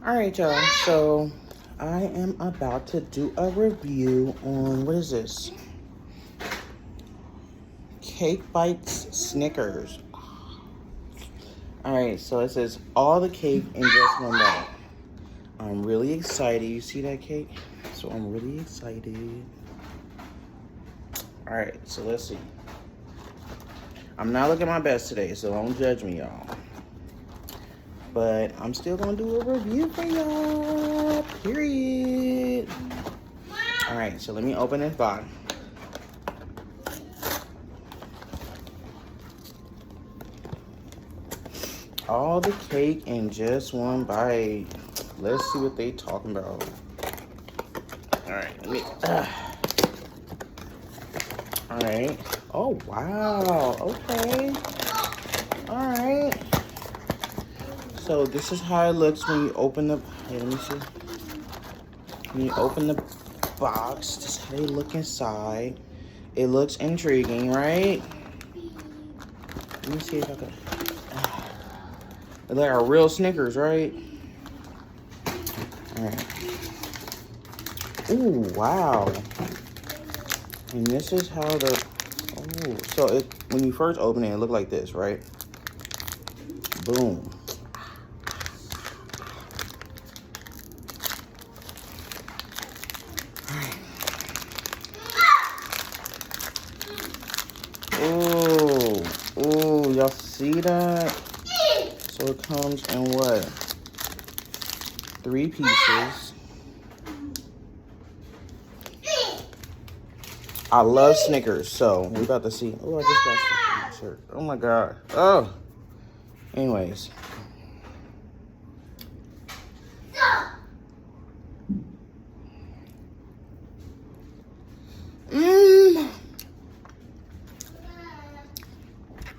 All right, y'all. So I am about to do a review on, what is this? Cake Bites Snickers. All right, so it says all the cake in just one bite. I'm really excited. You see that cake? So I'm really excited. All right, so let's see. I'm not looking my best today, so don't judge me, y'all. But I'm still gonna do a review for y'all, period. All right, so let me open this box. All the cake in just one bite. Let's see what they talking about. All right, let me, all right. Oh, wow, okay. All right. So this is how it looks when you open the, hey, let me see. When you open the box, this is how they look inside. It looks intriguing, right? Let me see if I can. They're like a real Snickers, right? All right. Ooh, wow. And this is how the, oh, so it, when you first open it, it looked like this, right? Boom. Ooh, ooh, y'all see that? So it comes in what? 3 pieces. I love Snickers, so we about to see. Oh, I just got stuff in my shirt. Oh my God. Oh. Anyways.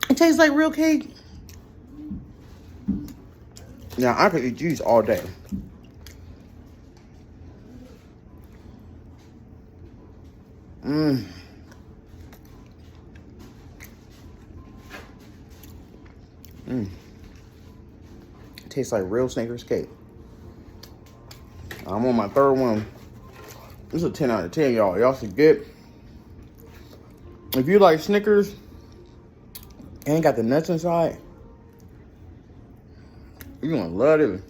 It tastes like real cake. Yeah, I could eat these all day. Mmm. Mmm. It tastes like real Snickers cake. I'm on my 3rd one. This is a 10 out of 10, y'all. Y'all should get. If you like Snickers and got the nuts inside, you're gonna love it.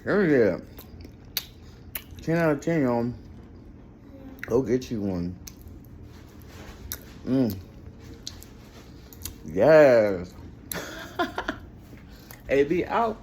Period. 10 out of 10, y'all. Go get you one. Mmm. Yes. AB out.